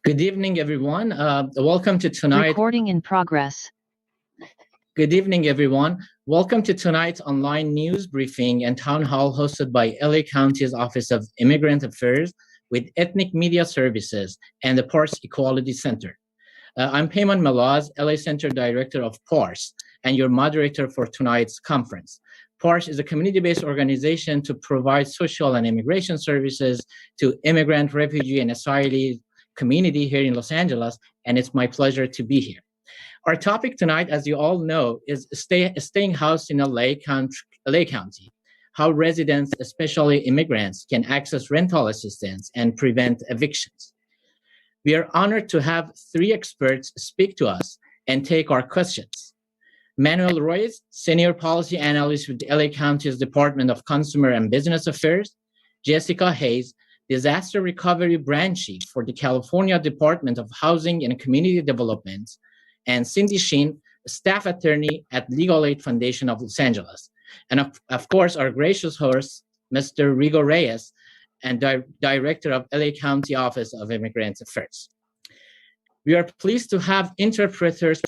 Good evening, everyone. Welcome to tonight. Recording in progress. Good evening, everyone. Welcome to tonight's online news briefing and town hall hosted by LA County's Office of Immigrant Affairs with Ethnic Media Services and the Parse Equality Center. I'm Peyman Malaz, LA Center Director of Parse, and your moderator for tonight's conference. Parse is a community-based organization to provide social and immigration services to immigrant, refugee, and asylee community here in Los Angeles, and it's my pleasure to be here. Our topic tonight, as you all know, is staying housed in LA County, how residents, especially immigrants, can access rental assistance and prevent evictions. We are honored to have three experts speak to us and take our questions. Manuel Ruiz, Senior Policy Analyst with LA County's Department of Consumer and Business Affairs, Jessica Hayes, Disaster Recovery Branch Chief for the California Department of Housing and Community Development, and Cindy Sheen, Staff Attorney at Legal Aid Foundation of Los Angeles. And of course, our gracious host, Mr. Rigo Reyes, and Director of LA County Office of Immigrant Affairs. We are pleased to have interpreters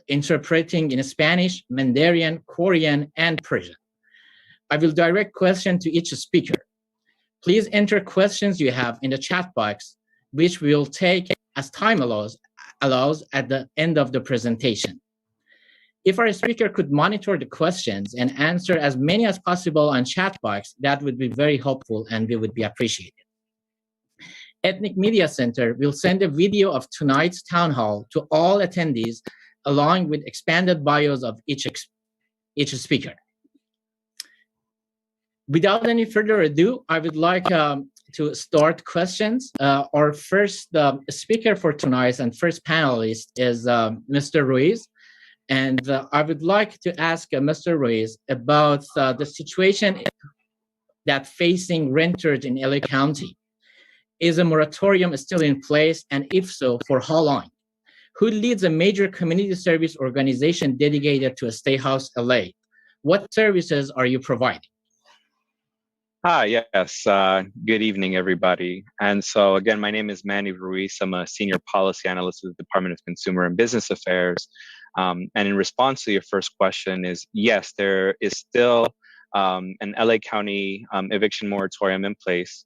interpreting in Spanish, Mandarin, Korean, and Persian. I will direct questions to each speaker. Please enter questions you have in the chat box, which we will take as time allows at the end of the presentation. If our speaker could monitor the questions and answer as many as possible on chat box, that would be very helpful and we would be appreciated. Ethnic Media Center will send a video of tonight's town hall to all attendees, along with expanded bios of each speaker. Without any further ado, I would like to start questions. Our first speaker for tonight and first panelist is Mr. Ruiz. And I would like to ask Mr. Ruiz about the situation that facing renters in LA County. Is a moratorium still in place? And if so, for how long? Who leads a major community service organization dedicated to a Stay House LA? What services are you providing? Yes. Good evening, everybody. And so again, my name is Manny Ruiz. I'm a senior policy analyst with the Department of Consumer and Business Affairs. And in response to your first question is, yes, there is still an LA County eviction moratorium in place.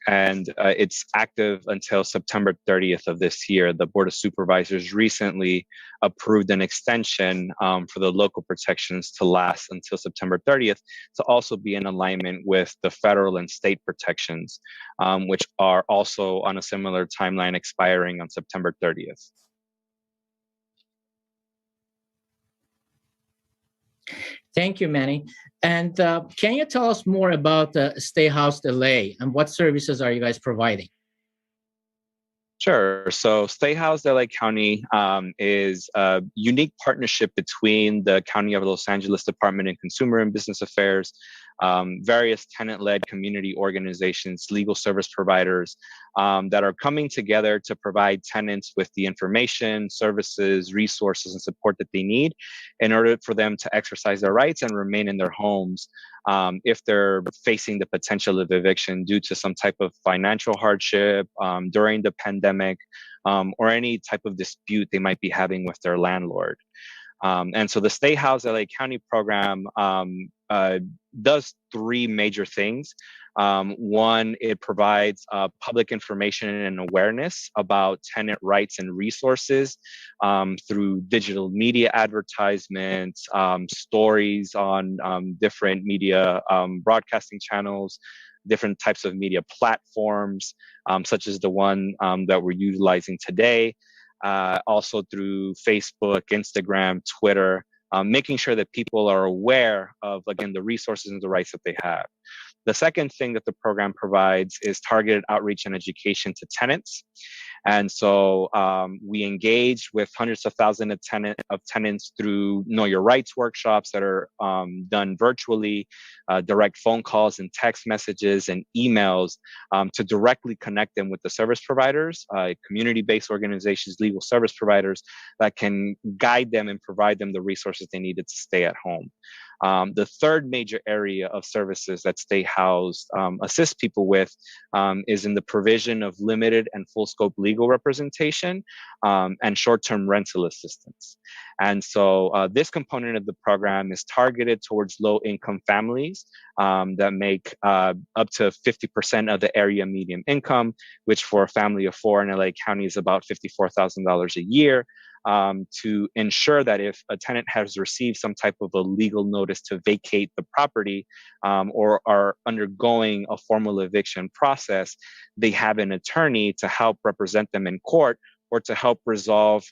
And it's active until September 30th of this year. The Board of Supervisors recently approved an extension for the local protections to last until September 30th to also be in alignment with the federal and state protections, which are also on a similar timeline expiring on September 30th. Thank you, Manny. And can you tell us more about Stay House LA and what services are you guys providing? Sure. So Stay House LA County is a unique partnership between the County of Los Angeles Department of Consumer and Business Affairs, various tenant-led community organizations, legal service providers that are coming together to provide tenants with the information, services, resources, and support that they need in order for them to exercise their rights and remain in their homes if they're facing the potential of eviction due to some type of financial hardship during the pandemic or any type of dispute they might be having with their landlord. And so the Stay House LA County program does three major things. One, it provides public information and awareness about tenant rights and resources through digital media advertisements, stories on different media broadcasting channels, different types of media platforms, such as the one that we're utilizing today. Also through Facebook, Instagram, Twitter, making sure that people are aware of, again, the resources and the rights that they have. The second thing that the program provides is targeted outreach and education to tenants. And so we engage with hundreds of thousands of tenants through Know Your Rights workshops that are done virtually, direct phone calls and text messages and emails to directly connect them with the service providers, community-based organizations, legal service providers that can guide them and provide them the resources they needed to stay at home. The third major area of services that Stay Housed assists people with is in the provision of limited and full scope legal representation and short-term rental assistance. And so this component of the program is targeted towards low-income families that make up to 50% of the area median income, which for a family of 4 in LA County is about $54,000 a year. To ensure that if a tenant has received some type of a legal notice to vacate the property or are undergoing a formal eviction process, they have an attorney to help represent them in court or to help resolve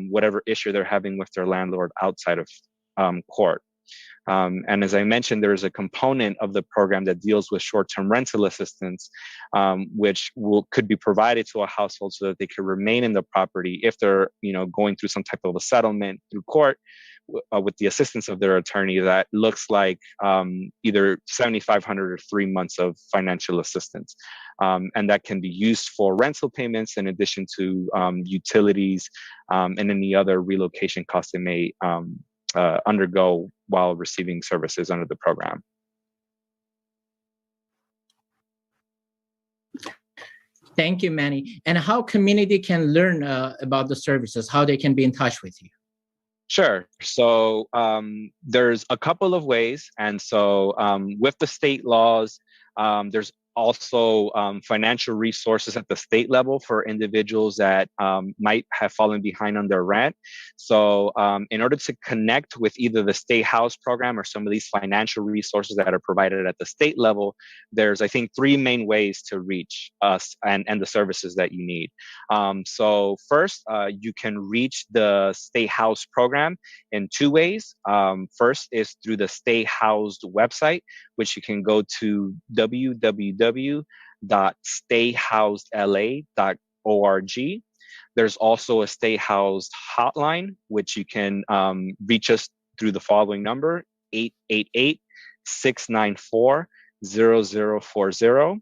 whatever issue they're having with their landlord outside of court. And as I mentioned, there is a component of the program that deals with short-term rental assistance, which could be provided to a household so that they can remain in the property if they're, going through some type of a settlement through court with the assistance of their attorney. That looks like either $7,500 or 3 months of financial assistance, and that can be used for rental payments in addition to utilities and any other relocation costs they may undergo while receiving services under the program. Thank you, Manny. And how community can learn about the services, how they can be in touch with you? Sure. So there's a couple of ways. And so with the state laws, there's also financial resources at the state level for individuals that might have fallen behind on their rent. So in order to connect with either the Stay Housed program or some of these financial resources that are provided at the state level, there's, I think, 3 main ways to reach us and the services that you need. So first, you can reach the Stay Housed program in 2 ways. First is through the Stay Housed website, which you can go to www.stayhousedla.org. There's also a Stay Housed hotline, which you can reach us through the following number, 888-694-0040.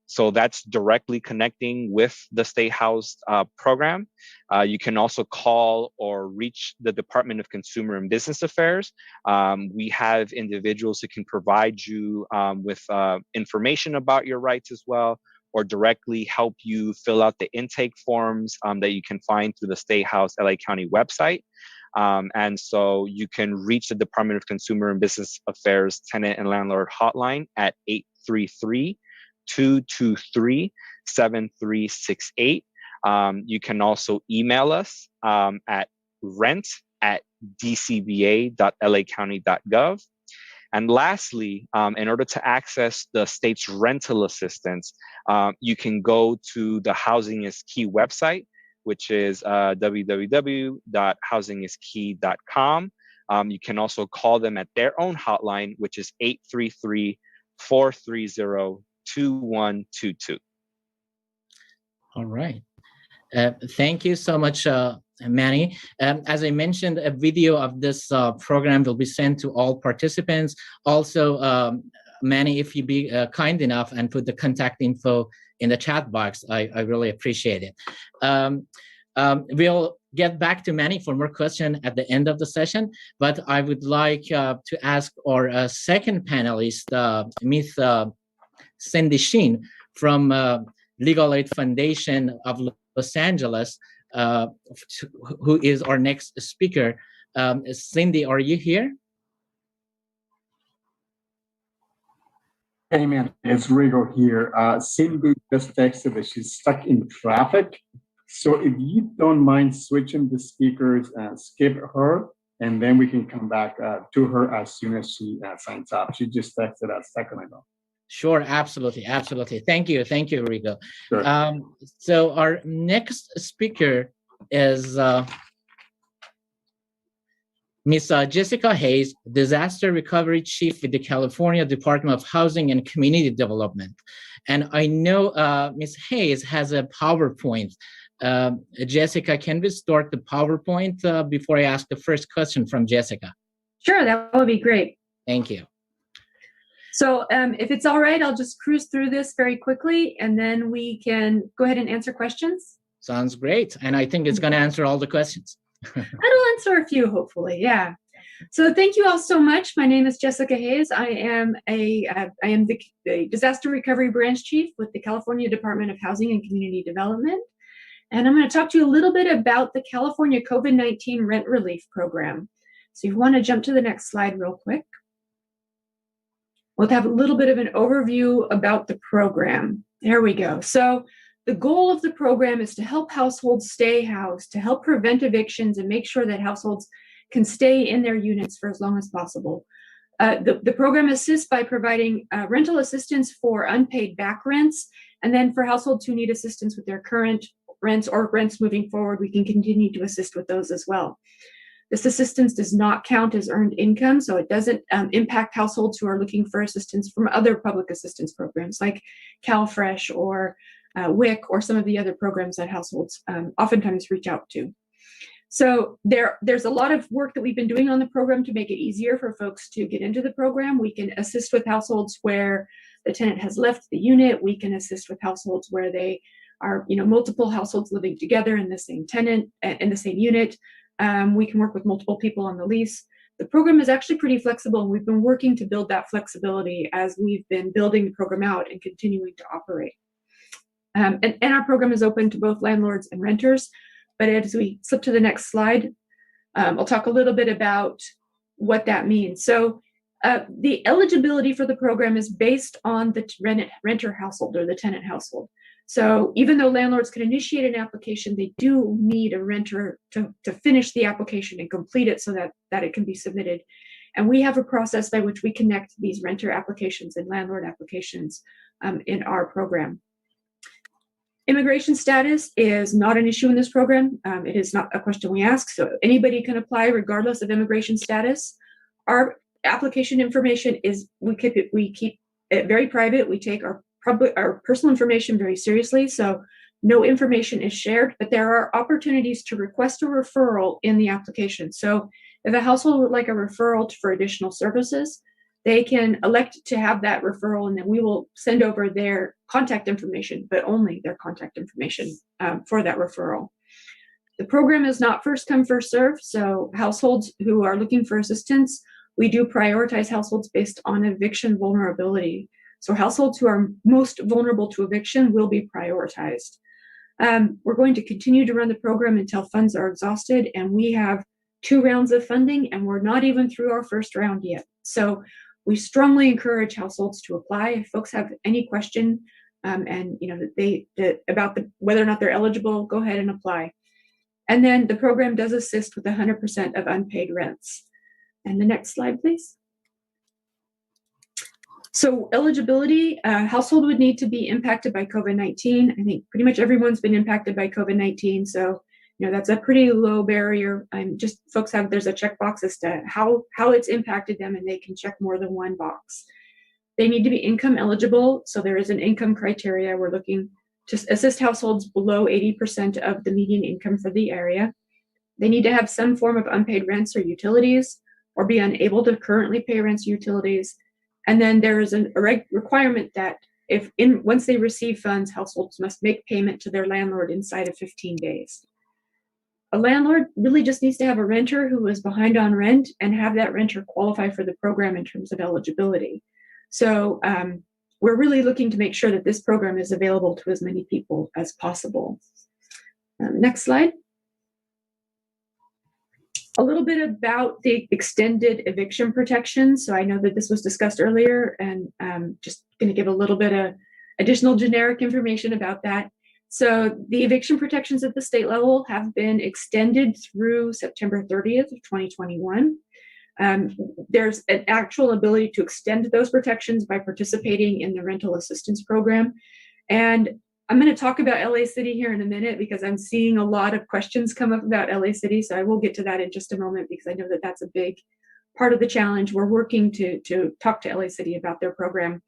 So that's directly connecting with the Stay Housed program. You can also call or reach the Department of Consumer and Business Affairs. We have individuals who can provide you with information about your rights as well, or directly help you fill out the intake forms that you can find through the Stay Housed LA County website. And so you can reach the Department of Consumer and Business Affairs Tenant and Landlord Hotline at 833-223-7368. You can also email us at rent@dcba.lacounty.gov. And lastly, in order to access the state's rental assistance, you can go to the Housing is Key website, which is www.housingiskey.com. You can also call them at their own hotline, which is 833-430-2122. All right. Thank you so much, Manny. As I mentioned, a video of this program will be sent to all participants. Also, Manny, if you be kind enough and put the contact info in the chat box, I really appreciate it. We'll get back to Manny for more questions at the end of the session, but I would like to ask our second panelist, Ms. Cindy Sheen from Legal Aid Foundation of Los Angeles, who is our next speaker. Cindy, are you here? Hey man, it's Rigo here. Cindy just texted that she's stuck in traffic. So if you don't mind switching the speakers, skip her, and then we can come back to her as soon as she signs up. She just texted us a second ago. Sure, absolutely, absolutely. Thank you, Rigo. Sure. So our next speaker is Ms. Jessica Hayes, Disaster Recovery Chief with the California Department of Housing and Community Development. And I know Ms. Hayes has a PowerPoint. Jessica, can we start the PowerPoint before I ask the first question from Jessica? Sure, that would be great. Thank you. So if it's all right, I'll just cruise through this very quickly, and then we can go ahead and answer questions. Sounds great. And I think it's going to answer all the questions. It'll answer a few, hopefully. Yeah. So thank you all so much. My name is Jessica Hayes. I am the Disaster Recovery Branch Chief with the California Department of Housing and Community Development. And I'm going to talk to you a little bit about the California COVID-19 Rent Relief Program. So you want to jump to the next slide real quick. We'll have a little bit of an overview about the program. There we go. So the goal of the program is to help households stay housed, to help prevent evictions and make sure that households can stay in their units for as long as possible. The program assists by providing rental assistance for unpaid back rents, and then for households who need assistance with their current rents or rents moving forward, we can continue to assist with those as well. This assistance does not count as earned income, so it doesn't impact households who are looking for assistance from other public assistance programs like CalFresh or WIC or some of the other programs that households oftentimes reach out to. So there's a lot of work that we've been doing on the program to make it easier for folks to get into the program. We can assist with households where the tenant has left the unit. We can assist with households where they are, multiple households living together in the same tenant, in the same unit. We can work with multiple people on the lease. The program is actually pretty flexible, and we've been working to build that flexibility as we've been building the program out and continuing to operate. And our program is open to both landlords and renters. But as we flip to the next slide, I'll talk a little bit about what that means. So the eligibility for the program is based on the renter household or the tenant household. So even though landlords can initiate an application, they do need a renter to finish the application and complete it so that it can be submitted. And we have a process by which we connect these renter applications and landlord applications in our program. Immigration status is not an issue in this program. It is not a question we ask, so anybody can apply regardless of immigration status. Our application information is, we keep it very private. We take our personal information very seriously, so no information is shared, but there are opportunities to request a referral in the application. So if a household would like a referral for additional services, they can elect to have that referral, and then we will send over their contact information, but only their contact information for that referral. The program is not first come, first serve. So households who are looking for assistance, we do prioritize households based on eviction vulnerability. So households who are most vulnerable to eviction will be prioritized. We're going to continue to run the program until funds are exhausted, and we have 2 rounds of funding, and we're not even through our first round yet. So we strongly encourage households to apply. If folks have any question about whether or not they're eligible, go ahead and apply. And then the program does assist with 100% of unpaid rents. And the next slide, please. So eligibility, household would need to be impacted by COVID-19. I think pretty much everyone's been impacted by COVID-19. So, that's a pretty low barrier. There's a checkbox as to how it's impacted them, and they can check more than one box. They need to be income eligible. So there is an income criteria. We're looking to assist households below 80% of the median income for the area. They need to have some form of unpaid rents or utilities, or be unable to currently pay rents or utilities. And then there is a requirement that once they receive funds, households must make payment to their landlord inside of 15 days. A landlord really just needs to have a renter who is behind on rent and have that renter qualify for the program in terms of eligibility. So we're really looking to make sure that this program is available to as many people as possible. Next slide. A little bit about the extended eviction protection. So I know that this was discussed earlier, and just going to give a little bit of additional generic information about that. So the eviction protections at the state level have been extended through September 30th of 2021. There's an actual ability to extend those protections by participating in the rental assistance program. And I'm going to talk about LA City here in a minute, because I'm seeing a lot of questions come up about LA City. So I will get to that in just a moment, because I know that that's a big part of the challenge. We're working to talk to LA City about their program.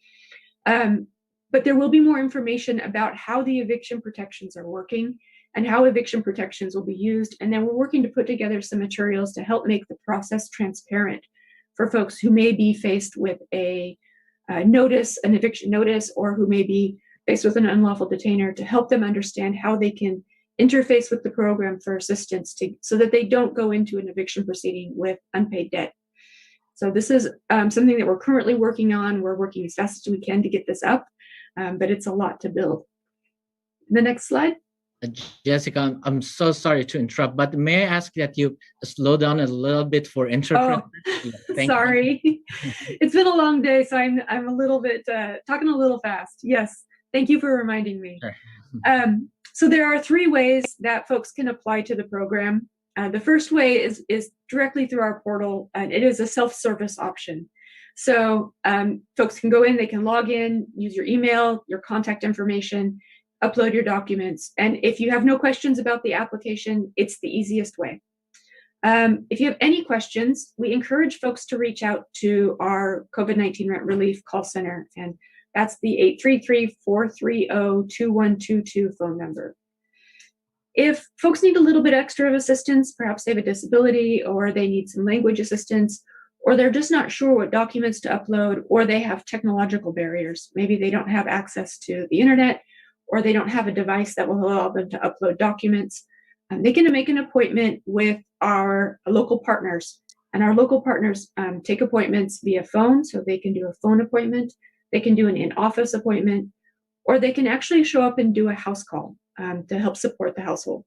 But there will be more information about how the eviction protections are working and how eviction protections will be used. And then we're working to put together some materials to help make the process transparent for folks who may be faced with an eviction notice, or who may be faced with an unlawful detainer, to help them understand how they can interface with the program for assistance so that they don't go into an eviction proceeding with unpaid debt. So this is something that we're currently working on. We're working as fast as we can to get this up, but it's a lot to build. The next slide. Jessica, I'm so sorry to interrupt, but may I ask that you slow down a little bit for interpreters? Oh, sorry. It's been a long day, so I'm a little bit talking a little fast. Yes, thank you for reminding me. Sure. So there are 3 ways that folks can apply to the program. The first way is directly through our portal, and it is a self-service option. So folks can go in, they can log in, use your email, your contact information, upload your documents. And if you have no questions about the application, it's the easiest way. If you have any questions, we encourage folks to reach out to our COVID-19 Rent Relief call center, and that's the 833-430-2122 phone number. If folks need a little bit extra of assistance, perhaps they have a disability, or they need some language assistance, or they're just not sure what documents to upload, or they have technological barriers, maybe they don't have access to the internet, or they don't have a device that will allow them to upload documents, they can make an appointment with our local partners. And our local partners take appointments via phone, so they can do a phone appointment, they can do an in-office appointment, or they can actually show up and do a house call to help support the household.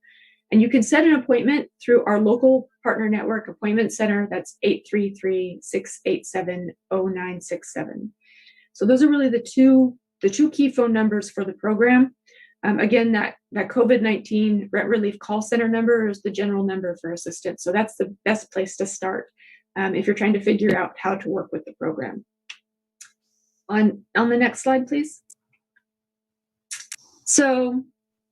And you can set an appointment through our local partner network appointment center. That's 833-687-0967. So those are really the two key phone numbers for the program. Again, that COVID-19 Rent Relief call center number is the general number for assistance. So that's the best place to start if you're trying to figure out how to work with the program. On the next slide, please. So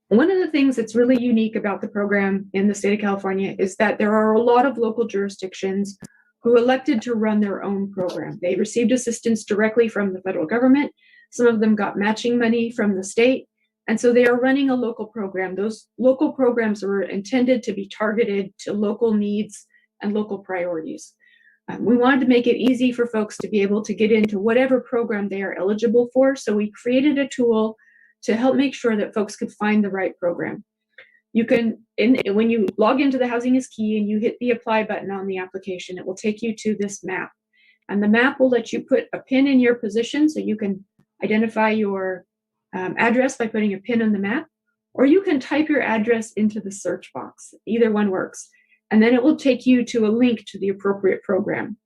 one of the things that's really unique about the program in the state of California is that there are a lot of local jurisdictions who elected to run their own program. They received assistance directly from the federal government. Some of them got matching money from the state. And so they are running a local program. Those local programs were intended to be targeted to local needs and local priorities. We wanted to make it easy for folks to be able to get into whatever program they are eligible for. So we created a tool to help make sure that folks could find the right program. You can, when you log into the Housing is Key and you hit the apply button on the application, it will take you to this map. And the map will let you put a pin in your position, so you can identify your address by putting a pin on the map, or you can type your address into the search box. Either one works. And then it will take you to a link to the appropriate program.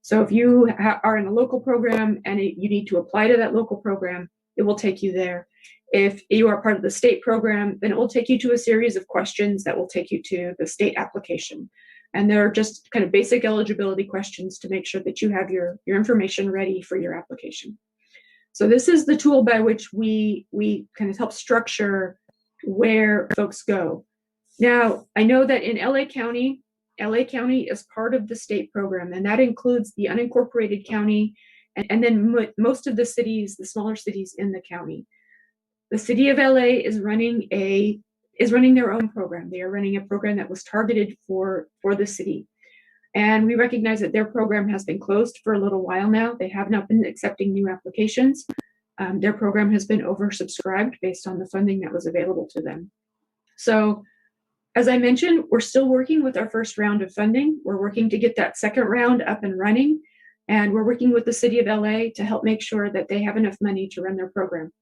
So if you are in a local program and you need to apply to that local program, it will take you there. If you are part of the state program, then it will take you to a series of questions that will take you to the state application. And they're just kind of basic eligibility questions to make sure that you have your information ready for your application. So this is the tool by which we kind of help structure where folks go. Now, I know that in LA County is part of the state program, and that includes the unincorporated county and then most of the cities, the smaller cities in the county. The city of LA is running their own program. They are running a program that was targeted for the city. And we recognize that their program has been closed for a little while now. They have not been accepting new applications. Their program has been oversubscribed based on the funding that was available to them. So, as I mentioned, we're still working with our first round of funding. We're working to get that second round up and running. And we're working with the city of LA to help make sure that they have enough money to run their program.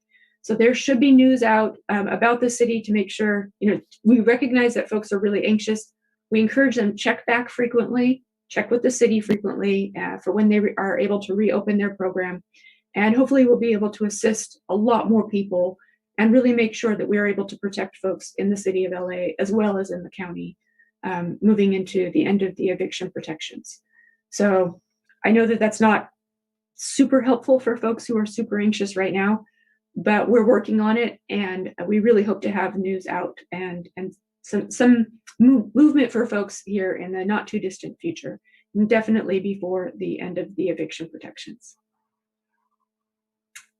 So there should be news out about the city to make sure, we recognize that folks are really anxious. We encourage them check back frequently, check with the city frequently for when they are able to reopen their program. And hopefully we'll be able to assist a lot more people and really make sure that we are able to protect folks in the city of LA as well as in the county moving into the end of the eviction protections. So I know that that's not super helpful for folks who are super anxious right now, but we're working on it, and we really hope to have news out and some movement for folks here in the not too distant future, and definitely before the end of the eviction protections.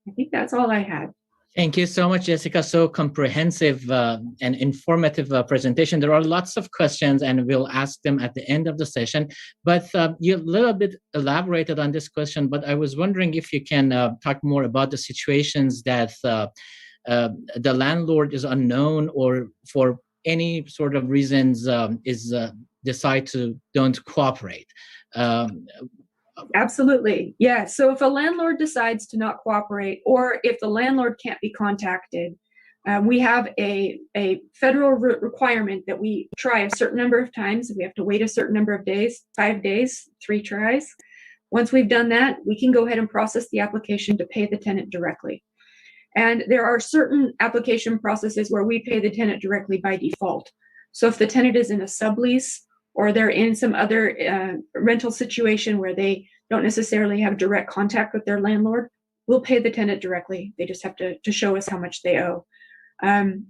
I think that's all I had. Thank you so much, Jessica. So comprehensive and informative presentation. There are lots of questions, and we'll ask them at the end of the session. But you a little bit elaborated on this question, but I was wondering if you can talk more about the situations that the landlord is unknown or for any sort of reasons decide to don't cooperate. Absolutely. Yeah. So if a landlord decides to not cooperate, or if the landlord can't be contacted, we have a federal requirement that we try a certain number of times. We have to wait a certain number of days, 5 days, 3 tries. Once we've done that, we can go ahead and process the application to pay the tenant directly. And there are certain application processes where we pay the tenant directly by default. So if the tenant is in a sublease, or they're in some other rental situation where they don't necessarily have direct contact with their landlord, we'll pay the tenant directly. They just have to show us how much they owe. And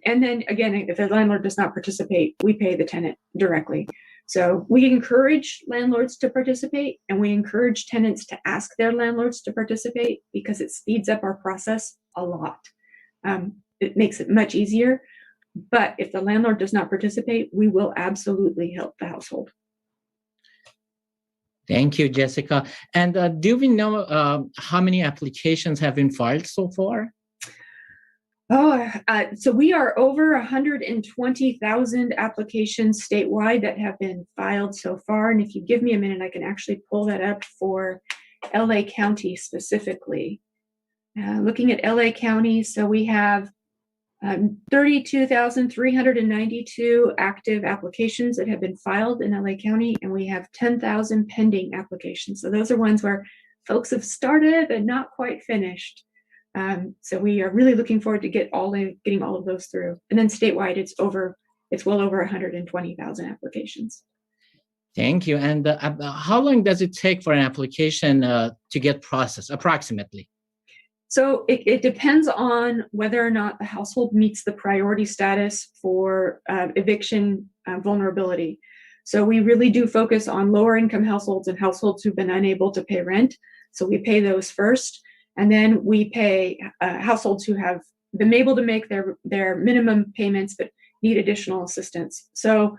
then again, if the landlord does not participate, we pay the tenant directly. So we encourage landlords to participate, and we encourage tenants to ask their landlords to participate because it speeds up our process a lot. It makes it much easier. But if the landlord does not participate, we will absolutely help the household. Thank you, Jessica. And do we know how many applications have been filed so far? So we are over 120,000 applications statewide that have been filed so far. And if you give me a minute, I can actually pull that up for LA County specifically. Looking at LA County, so we have 32,392 active applications that have been filed in LA County, and we have 10,000 pending applications. So those are ones where folks have started but not quite finished. So we are really looking forward to getting all of those through. And then statewide, it's well over 120,000 applications. Thank you. And how long does it take for an application to get processed, approximately? So it depends on whether or not the household meets the priority status for eviction vulnerability. So we really do focus on lower income households and households who've been unable to pay rent. So we pay those first. And then we pay households who have been able to make their minimum payments but need additional assistance. So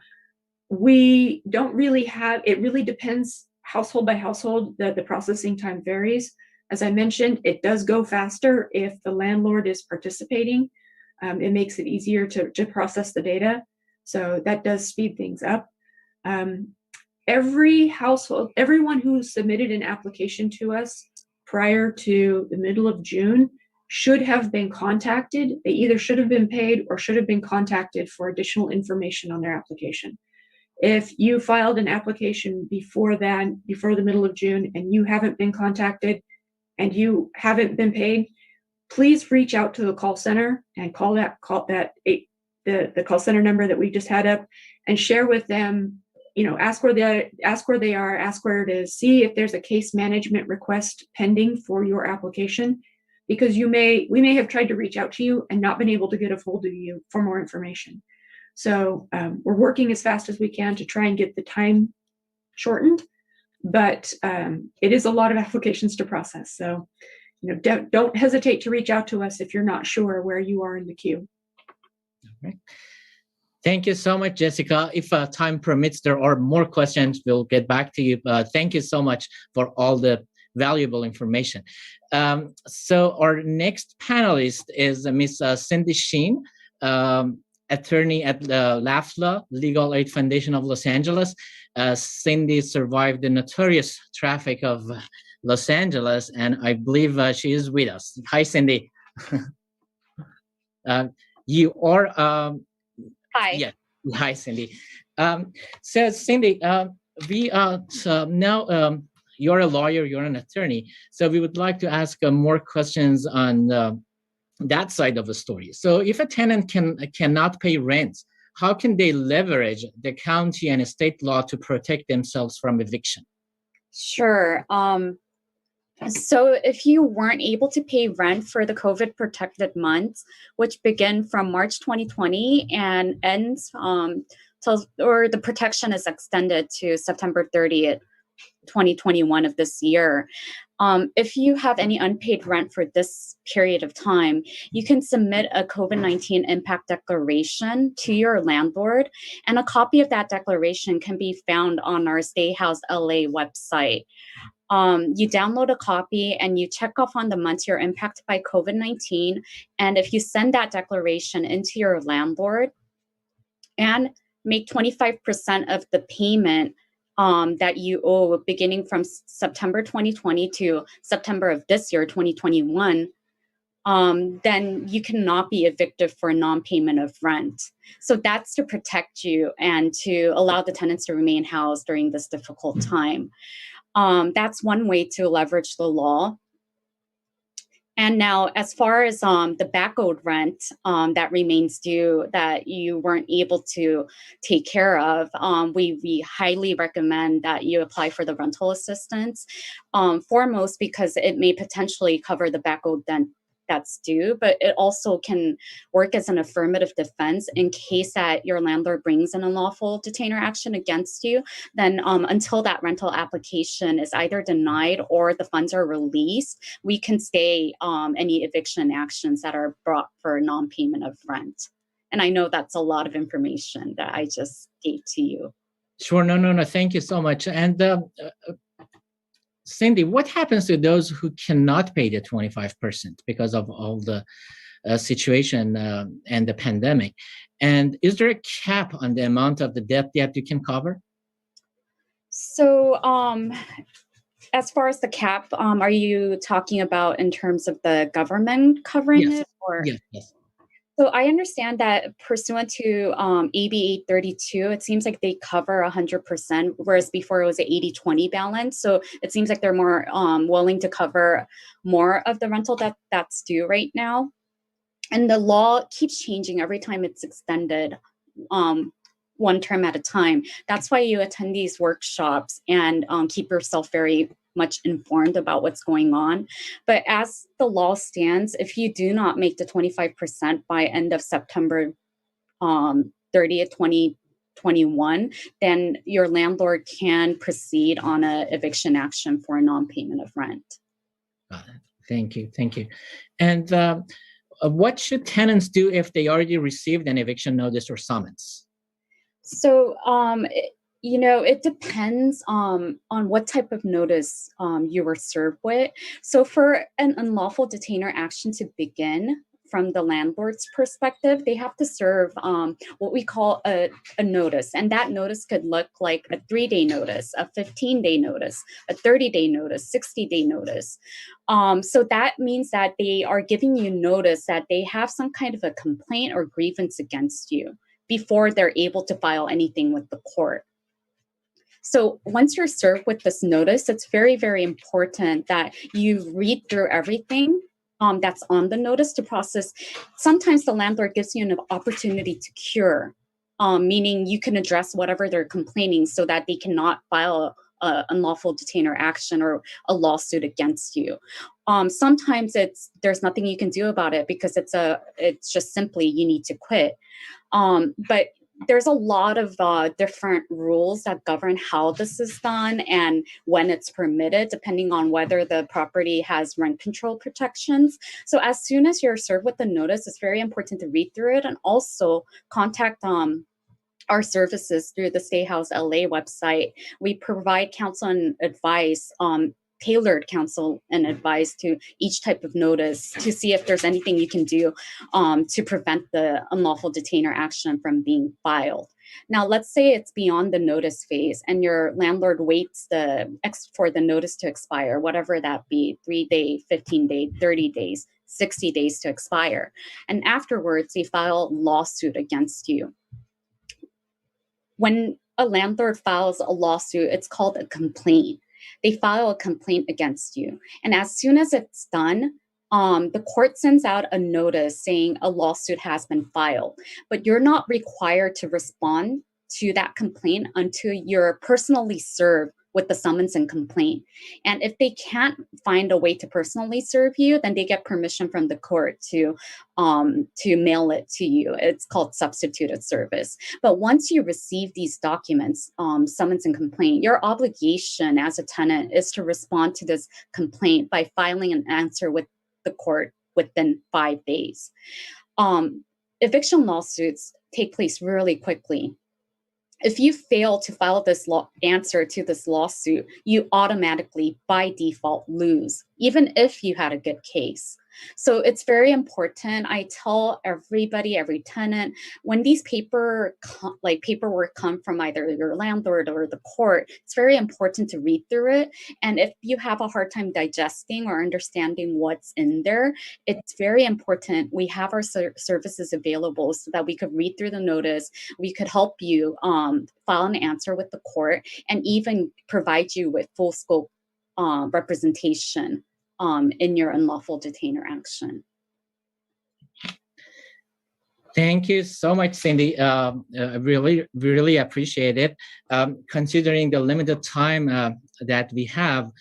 we don't really have, it really depends household by household, the processing time varies. As I mentioned, it does go faster if the landlord is participating. It makes it easier to process the data. So that does speed things up. Every household, everyone who submitted an application to us prior to the middle of June should have been contacted. They either should have been paid or should have been contacted for additional information on their application. If you filed an application before the middle of June and you haven't been contacted and you haven't been paid, please reach out to the call center and call the call center number that we just had up and share with them, ask where they are, ask where it is, see if there's a case management request pending for your application, because we may have tried to reach out to you and not been able to get a hold of you for more information. So we're working as fast as we can to try and get the time shortened, but it is a lot of applications to process. So, don't hesitate to reach out to us if you're not sure where you are in the queue. Okay. Thank you so much, Jessica. If time permits, there are more questions. We'll get back to you. Thank you so much for all the valuable information. So our next panelist is Ms. Cindy Sheen, attorney at the LAFLA, Legal Aid Foundation of Los Angeles. Cindy survived the notorious traffic of Los Angeles, and I believe she is with us. Hi, Cindy. You are... Hi. Yeah. Hi, Cindy. So, Cindy, now you're a lawyer, you're an attorney. So we would like to ask more questions on that side of the story. So if a tenant cannot pay rent, how can they leverage the county and state law to protect themselves from eviction? Sure. So if you weren't able to pay rent for the COVID protected months, which begin from March 2020 and ends the protection is extended to September 30th, 2021 of this year. If you have any unpaid rent for this period of time, you can submit a COVID-19 impact declaration to your landlord, and a copy of that declaration can be found on our Stay House LA website. You download a copy and you check off on the months you're impacted by COVID-19, and if you send that declaration into your landlord and make 25% of the payment that you owe beginning from September 2020 to September of this year, 2021, then you cannot be evicted for non-payment of rent. So that's to protect you and to allow the tenants to remain housed during this difficult time. That's one way to leverage the law. And now, as far as the back owed rent that remains due that you weren't able to take care of, we highly recommend that you apply for the rental assistance, foremost because it may potentially cover the back owed rent that's due, but it also can work as an affirmative defense in case that your landlord brings an unlawful detainer action against you. Then until that rental application is either denied or the funds are released, we can stay any eviction actions that are brought for non-payment of rent. And I know that's a lot of information that I just gave to you. Sure. No. Thank you so much. And Cindy, what happens to those who cannot pay the 25% because of all the situation and the pandemic? And is there a cap on the amount of the debt that you can cover? So as far as the cap, are you talking about in terms of the government covering it? Or? Yes. So I understand that pursuant to AB 832, it seems like they cover 100%, whereas before it was an 80-20 balance. So it seems like they're more willing to cover more of the rental that's due right now. And the law keeps changing every time it's extended one term at a time. That's why you attend these workshops and keep yourself very much informed about what's going on. But as the law stands, if you do not make the 25% by end of September 30th, 2021, then your landlord can proceed on an eviction action for non-payment of rent. Got it. Thank you. And what should tenants do if they already received an eviction notice or summons? So, it depends on what type of notice you were served with. So for an unlawful detainer action to begin from the landlord's perspective, they have to serve what we call a notice. And that notice could look like a 3-day notice, a 15-day notice, a 30-day notice, 60-day notice. So that means that they are giving you notice that they have some kind of a complaint or grievance against you before they're able to file anything with the court. So once you're served with this notice, it's very, very important that you read through everything that's on the notice to process. Sometimes the landlord gives you an opportunity to cure, meaning you can address whatever they're complaining so that they cannot file a unlawful detainer action or a lawsuit against you. Sometimes there's nothing you can do about it because it's just simply you need to quit. But there's a lot of different rules that govern how this is done and when it's permitted, depending on whether the property has rent control protections. So as soon as you're served with the notice, it's very important to read through it and also contact our services through the Stay House LA website. We provide counsel and advice, tailored counsel and advice to each type of notice to see if there's anything you can do to prevent the unlawful detainer action from being filed. Now, let's say it's beyond the notice phase and your landlord waits for the notice to expire, whatever that be, 3-day, 15-day, 30 days, 60 days to expire. And afterwards, they file a lawsuit against you. When a landlord files a lawsuit, it's called a complaint. They file a complaint against you. And as soon as it's done, the court sends out a notice saying a lawsuit has been filed. But you're not required to respond to that complaint until you're personally served with the summons and complaint. And if they can't find a way to personally serve you, then they get permission from the court to mail it to you. It's called substituted service. But once you receive these documents, summons and complaint, your obligation as a tenant is to respond to this complaint by filing an answer with the court within 5 days. Eviction lawsuits take place really quickly. If you fail to file this answer to this lawsuit, you automatically, by default, lose, even if you had a good case. So it's very important. I tell everybody, every tenant, when these paperwork come from either your landlord or the court, it's very important to read through it. And if you have a hard time digesting or understanding what's in there, it's very important. We have our services available so that we could read through the notice. We could help you file an answer with the court and even provide you with full scope representation in your unlawful detainer action. Thank you so much, Cindy. Really appreciate it. Considering the limited time that we have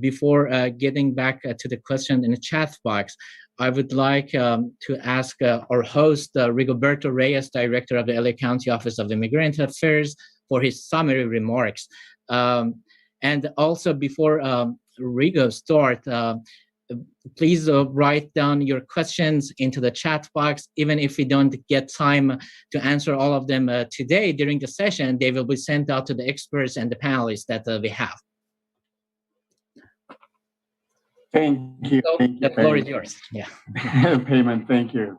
before getting back to the question in the chat box, I would like to ask our host, Rigoberto Reyes, Director of the LA County Office of Immigrant Affairs, for his summary remarks. And also before Rigo start, please write down your questions into the chat box. Even if we don't get time to answer all of them today during the session, they will be sent out to the experts and the panelists that we have. Thank you. So Thank you, the floor is yours. Yeah. Peyman, thank you.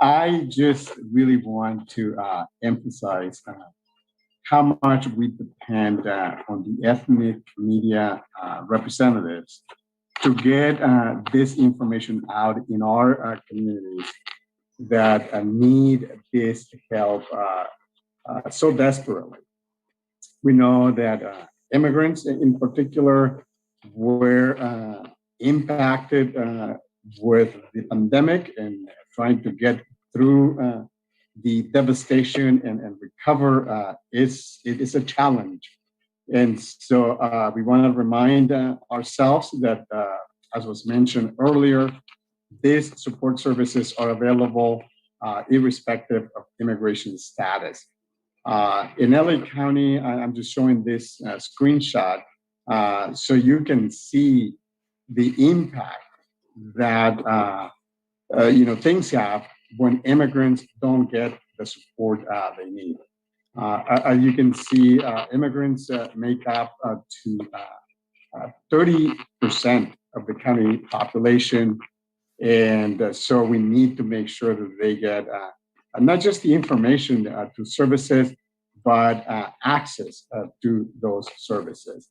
I just really want to emphasize how much we depend on the ethnic media representatives to get this information out in our communities that need this help so desperately. We know that immigrants in particular were impacted with the pandemic and trying to get through the devastation and recover it is a challenge. And so we want to remind ourselves that, as was mentioned earlier, these support services are available irrespective of immigration status. In LA County, I'm just showing this screenshot so you can see the impact that things have when immigrants don't get the support they need. As you can see, immigrants make up to 30% of the county population. And so we need to make sure that they get not just the information to services, but access to those services.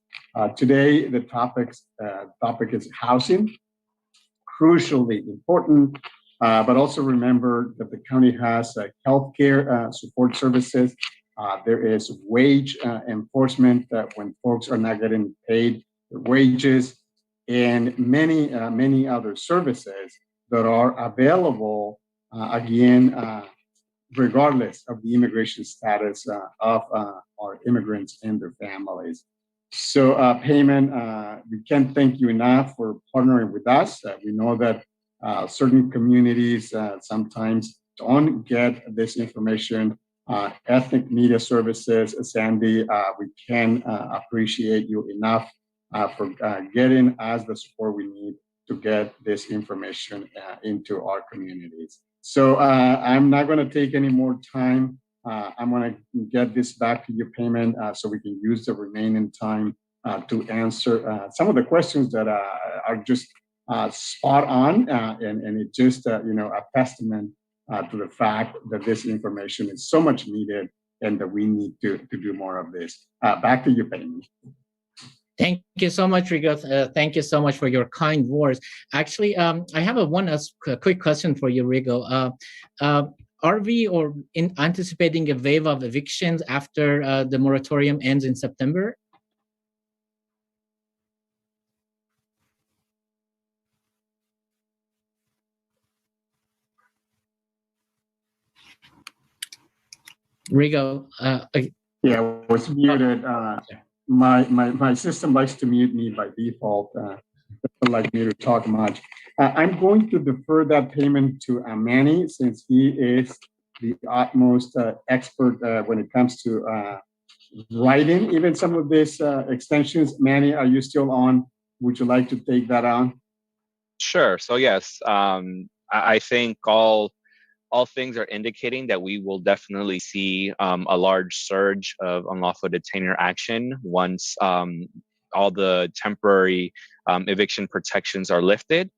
Today, the topic is housing, crucially important. But also remember that the county has healthcare support services. There is wage enforcement when folks are not getting paid their wages, and many other services that are available, again, regardless of the immigration status of our immigrants and their families. So, Peyman, we can't thank you enough for partnering with us. We know that certain communities sometimes don't get this information. Ethnic media services, Sandy, we can appreciate you enough for getting us the support we need to get this information into our communities. So I'm not going to take any more time. I'm going to get this back to you, Peyman, so we can use the remaining time to answer some of the questions that are just spot on, and it's just a testament to the fact that this information is so much needed and that we need to do more of this. Back to you, Peyman. Thank you so much, Rigo. Thank you so much for your kind words. Actually, I have a quick question for you, Rigo. Are we anticipating a wave of evictions after the moratorium ends in September? Rigo, Yeah, I was muted. My system likes to mute me by default. Doesn't like me to talk much. I'm going to defer that payment to Manny, since he is the utmost expert when it comes to writing even some of these extensions. Manny, are you still on? Would you like to take that on? Sure. So yes, I think all things are indicating that we will definitely see a large surge of unlawful detainer action once all the temporary eviction protections are lifted.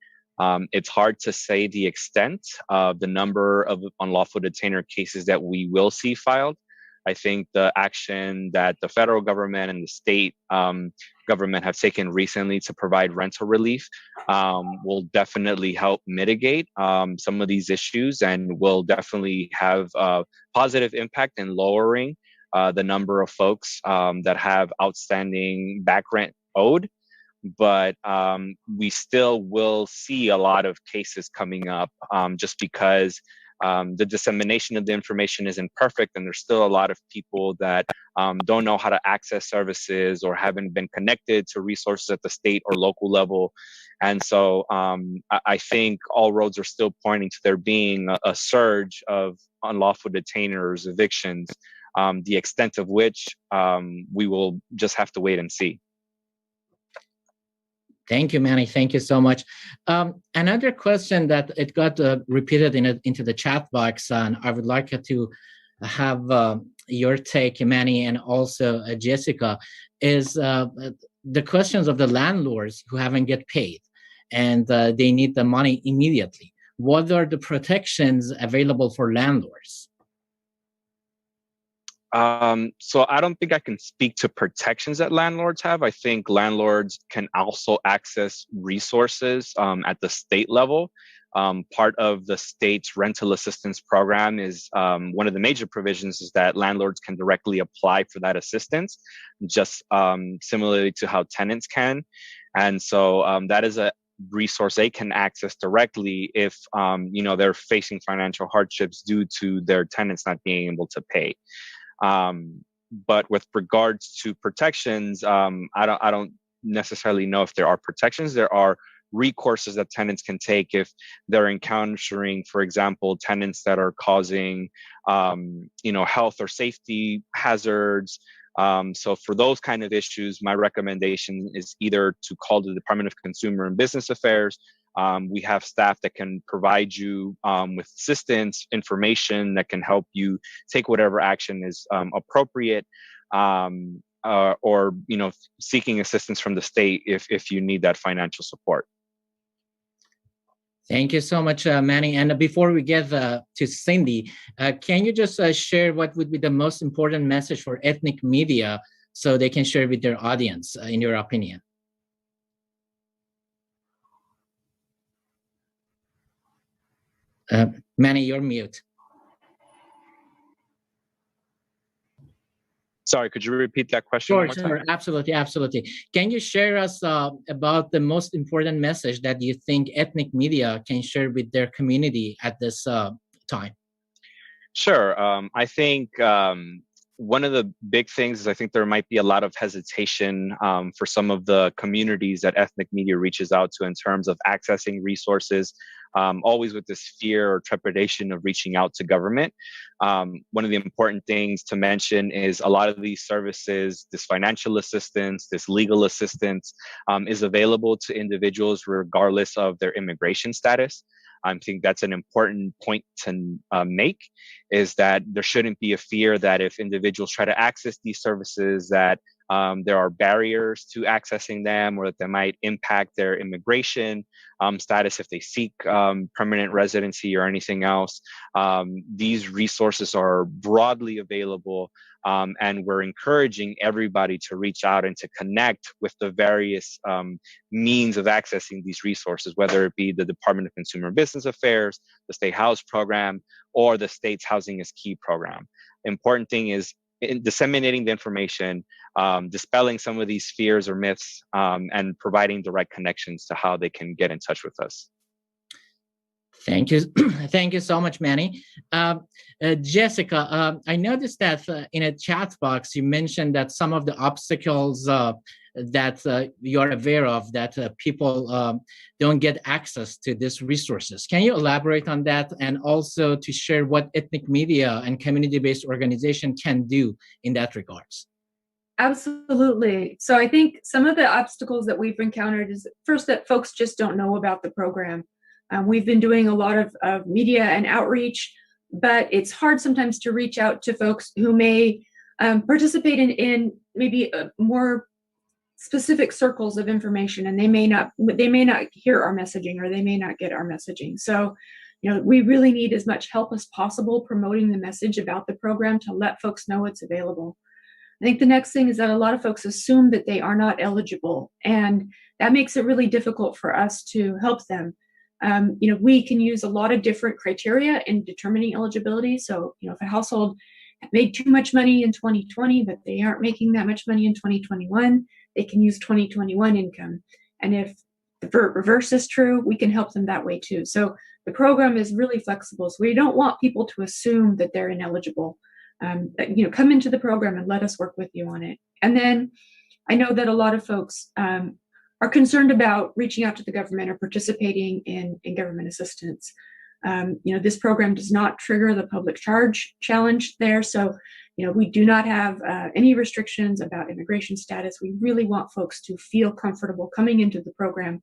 It's hard to say the extent of the number of unlawful detainer cases that we will see filed. I think the action that the federal government and the state government have taken recently to provide rental relief will definitely help mitigate some of these issues, and will definitely have a positive impact in lowering the number of folks that have outstanding back rent owed. But we still will see a lot of cases coming up just because the dissemination of the information isn't perfect, and there's still a lot of people that don't know how to access services or haven't been connected to resources at the state or local level. And so I think all roads are still pointing to there being a surge of unlawful detainers, evictions, the extent of which we will just have to wait and see. Thank you, Manny. Thank you so much. Another question that it got repeated into the chat box, and I would like to have your take, Manny, and also Jessica, is the questions of the landlords who haven't get paid, and they need the money immediately. What are the protections available for landlords? So I don't think I can speak to protections that landlords have. I think landlords can also access resources at the state level. Part of the state's rental assistance program is one of the major provisions is that landlords can directly apply for that assistance, just similarly to how tenants can. And so that is a resource they can access directly if they're facing financial hardships due to their tenants not being able to pay. But with regards to protections, I don't necessarily know if there are protections. There are recourses that tenants can take if they're encountering, for example, tenants that are causing, health or safety hazards. So for those kind of issues, my recommendation is either to call the Department of Consumer and Business Affairs. We have staff that can provide you with assistance, information that can help you take whatever action is appropriate, or seeking assistance from the state if you need that financial support. Thank you so much, Manny. And before we get to Cindy, can you just share what would be the most important message for ethnic media so they can share with their audience, in your opinion? Manny, you're mute. Sorry, could you repeat that question one more time? Sure, absolutely. Can you share us about the most important message that you think ethnic media can share with their community at this time? Sure. I think one of the big things is I think there might be a lot of hesitation for some of the communities that ethnic media reaches out to in terms of accessing resources, always with this fear or trepidation of reaching out to government. One of the important things to mention is a lot of these services, this financial assistance, this legal assistance, is available to individuals regardless of their immigration status. I think that's an important point to make, is that there shouldn't be a fear that if individuals try to access these services, that there are barriers to accessing them, or that they might impact their immigration status if they seek permanent residency or anything else. These resources are broadly available, and we're encouraging everybody to reach out and to connect with the various means of accessing these resources, whether it be the Department of Consumer and Business Affairs, the State House Program, or the state's Housing is Key program. Important thing is in disseminating the information, dispelling some of these fears or myths, and providing direct connections to how they can get in touch with us. Thank you. Thank you so much, Manny. Jessica, I noticed that in a chat box, you mentioned that some of the obstacles that you're aware of, that people don't get access to these resources. Can you elaborate on that, and also to share what ethnic media and community-based organization can do in that regards? Absolutely. So I think some of the obstacles that we've encountered is, first, that folks just don't know about the program. We've been doing a lot of media and outreach, but it's hard sometimes to reach out to folks who may participate in maybe more specific circles of information, and they may not hear our messaging, or they may not get our messaging. So, we really need as much help as possible promoting the message about the program to let folks know it's available. I think the next thing is that a lot of folks assume that they are not eligible, and that makes it really difficult for us to help them. We can use a lot of different criteria in determining eligibility. So, if a household made too much money in 2020, but they aren't making that much money in 2021, they can use 2021 income. And if the reverse is true, we can help them that way too. So the program is really flexible. So we don't want people to assume that they're ineligible. Come into the program and let us work with you on it. And then I know that a lot of folks are concerned about reaching out to the government or participating in government assistance. This program does not trigger the public charge challenge there. So, we do not have any restrictions about immigration status. We really want folks to feel comfortable coming into the program.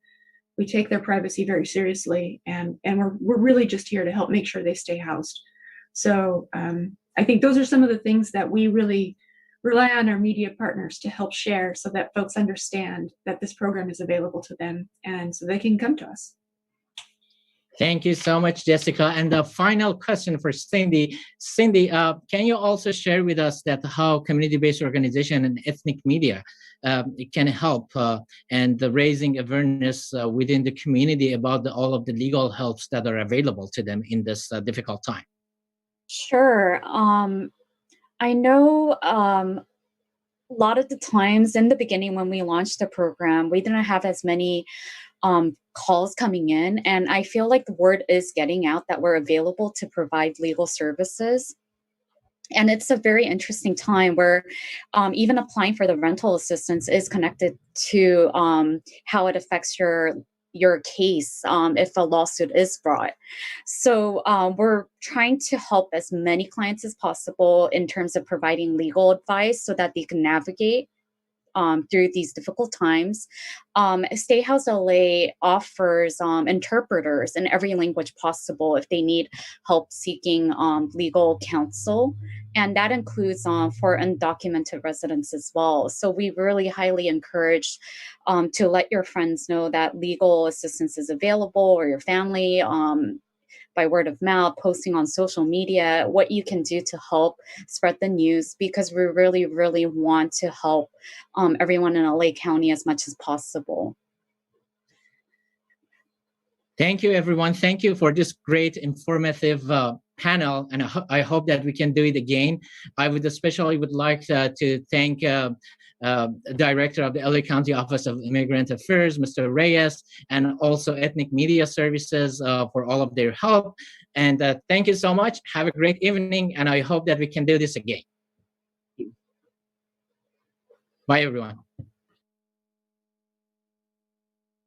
We take their privacy very seriously, and we're really just here to help make sure they stay housed. So I think those are some of the things that we really rely on our media partners to help share, so that folks understand that this program is available to them, and so they can come to us. Thank you so much, Jessica. And the final question for Cindy. Cindy, can you also share with us that how community-based organization and ethnic media can help and raising awareness within the community about all of the legal helps that are available to them in this difficult time? Sure. I know a lot of the times in the beginning when we launched the program, we didn't have as many calls coming in, and I feel like the word is getting out that we're available to provide legal services. And it's a very interesting time where even applying for the rental assistance is connected to how it affects your case if a lawsuit is brought. So we're trying to help as many clients as possible in terms of providing legal advice so that they can navigate through these difficult times. Stay House LA offers interpreters in every language possible if they need help seeking legal counsel. And that includes for undocumented residents as well. So we really highly encourage to let your friends know that legal assistance is available, or your family, by word of mouth, posting on social media, what you can do to help spread the news, because we really, really want to help everyone in LA County as much as possible. Thank you, everyone. Thank you for this great informative panel, and I hope that we can do it again. I would especially like to thank Director of the LA County Office of Immigrant Affairs, Mr. Reyes, and also Ethnic Media Services for all of their help. And thank you so much. Have a great evening, and I hope that we can do this again. Bye, everyone.